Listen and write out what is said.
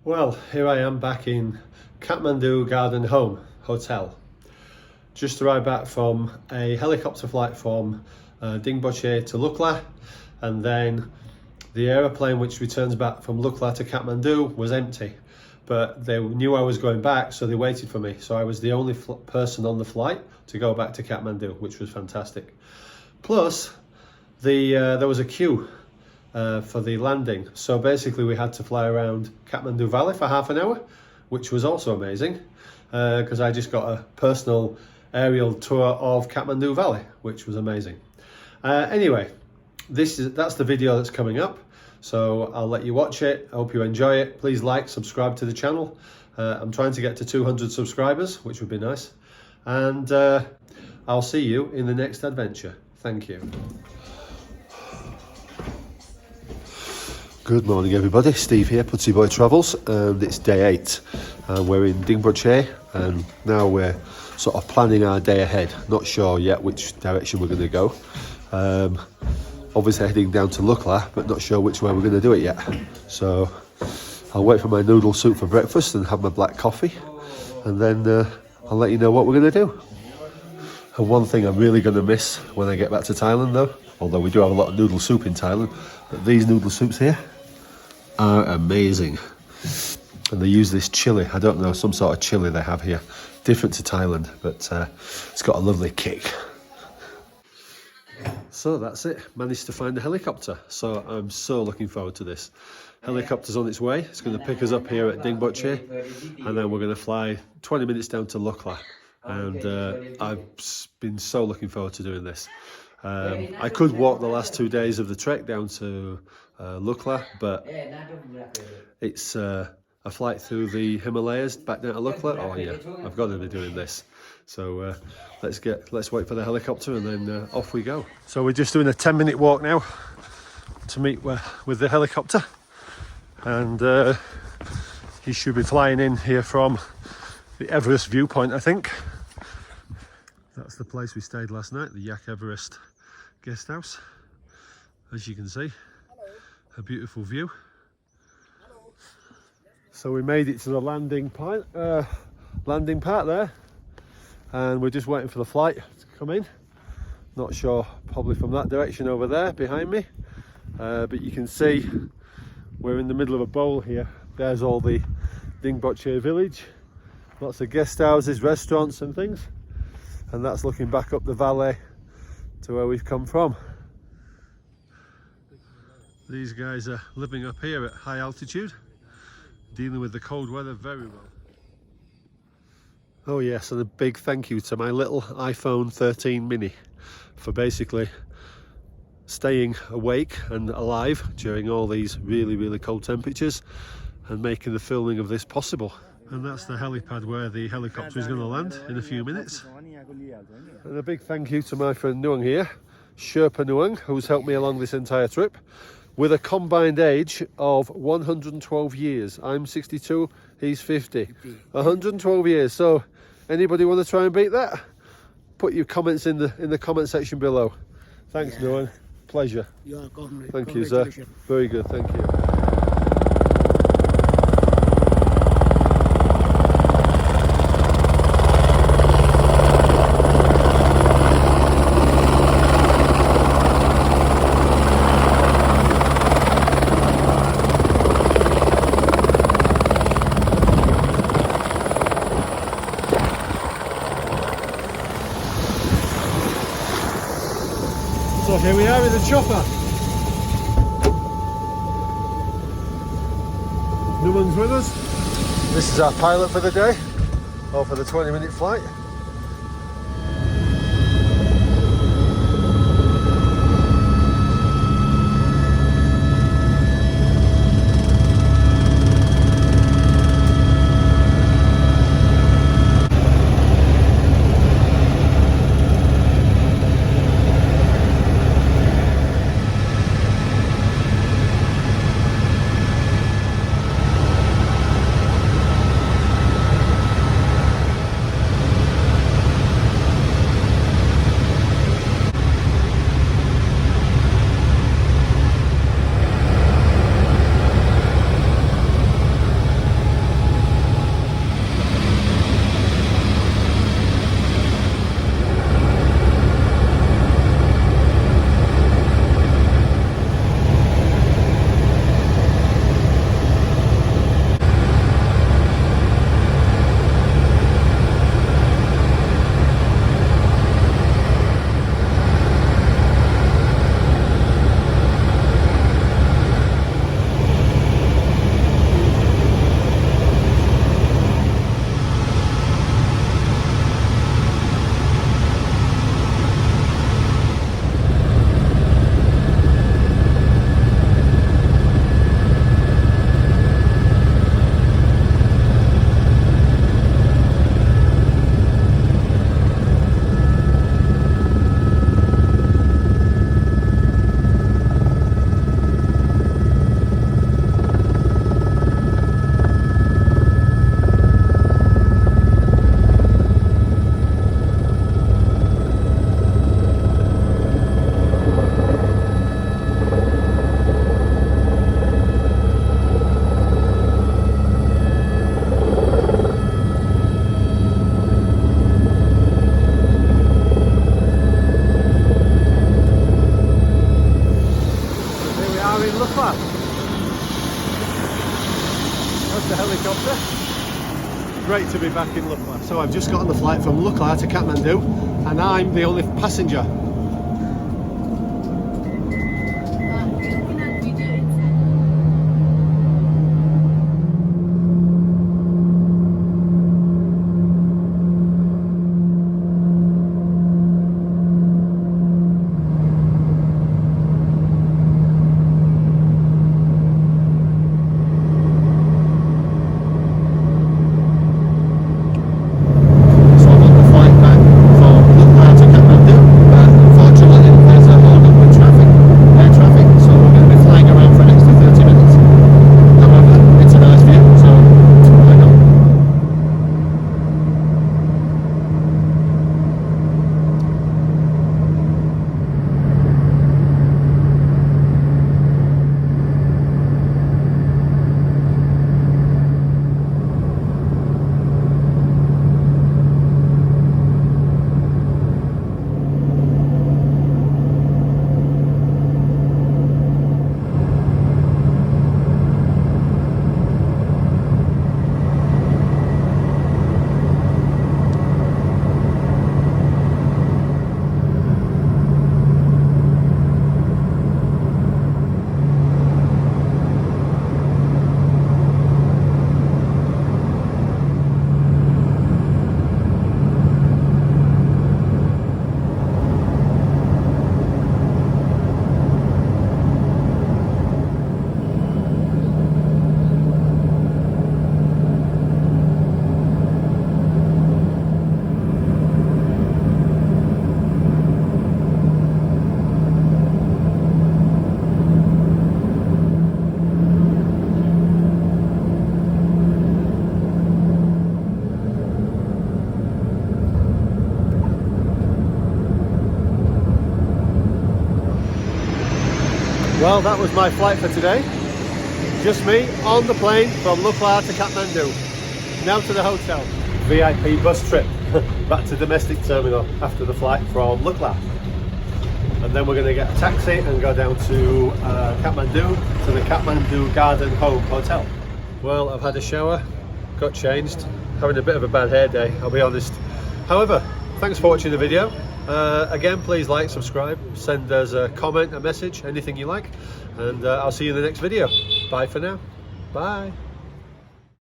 Well, here I am back in Kathmandu Garden Home Hotel. Just arrived back from a helicopter flight from Dingboche to Lukla, and then the aeroplane which returns back from Lukla to Kathmandu was empty. But they knew I was going back, so they waited for me. So I was the only person on the flight to go back to Kathmandu, which was fantastic. Plus, there was a queue for the landing. So basically we had to fly around Kathmandu Valley for half an hour, which was also amazing because I just got a personal aerial tour of Kathmandu Valley, which was amazing. Anyway, that's the video that's coming up, so I'll let you watch it. I hope you enjoy it. Please like, subscribe to the channel. I'm trying to get to 200 subscribers, which would be nice. And I'll see you in the next adventure. Thank you. Good morning everybody, Steve here, Putsy Boy Travels, and it's day 8 and we're in Dingboche, and now we're sort of planning our day ahead. Not sure yet which direction we're going to go. Obviously heading down to Lukla, but not sure which way we're going to do it yet. So I'll wait for my noodle soup for breakfast and have my black coffee, and then I'll let you know what we're going to do. And one thing I'm really going to miss when I get back to Thailand though, although we do have a lot of noodle soup in Thailand, but these noodle soups here are amazing. And they use this chili, I don't know, some sort of chili they have here, different to Thailand, but it's got a lovely kick. So that's it, managed to find a helicopter, so I'm so looking forward to this. Helicopter's on its way, it's going to pick us up here at Dingboche, and then we're going to fly 20 minutes down to Lukla, and I've been so looking forward to doing this. I could walk the last 2 days of the trek down to Lukla, but it's a flight through the Himalayas back down to Lukla. Oh yeah, I've got to be doing this. So let's wait for the helicopter and then off we go. So we're just doing a 10-minute walk now to meet with the helicopter, and he should be flying in here from the Everest viewpoint, I think. That's the place we stayed last night, the Yak Everest guest house. As you can see, a beautiful view. So we made it to the landing part there, and we're just waiting for the flight to come in. Not sure, probably from that direction over there behind me, but you can see we're in the middle of a bowl here. There's all the Dingboche village, lots of guest houses, restaurants and things, and that's looking back up the valley to where we've come from. These guys are living up here at high altitude, dealing with the cold weather very well. Oh yes, and a big thank you to my little iPhone 13 mini for basically staying awake and alive during all these really cold temperatures and making the filming of this possible. And that's the helipad where the helicopter is going to land in a few minutes. And a big thank you to my friend Nuang here, Sherpa Nuang, who's helped me along this entire trip, with a combined age of 112 years. I'm 62, he's 50. 112 years. So anybody want to try and beat that? Put your comments in the comment section below. Thanks, Nuang. Pleasure. You are welcome. Thank you, sir. Very good, thank you. So here we are in the chopper. Nuang's with us. This is our pilot for the day, or for the 20-minute flight. Lukla. That's the helicopter. Great to be back in Lukla. So I've just got on the flight from Lukla to Kathmandu, and I'm the only passenger. Well, that was my flight for today. Just me on the plane from Lukla to Kathmandu. Now to the hotel. VIP bus trip back to domestic terminal after the flight from Lukla. And then we're going to get a taxi and go down to Kathmandu, to the Kathmandu Garden Home Hotel. Well, I've had a shower, got changed, having a bit of a bad hair day, I'll be honest. However, thanks for watching the video. Again, please like, subscribe, send us a comment, a message, anything you like, and I'll see you in the next video. Bye for now. Bye.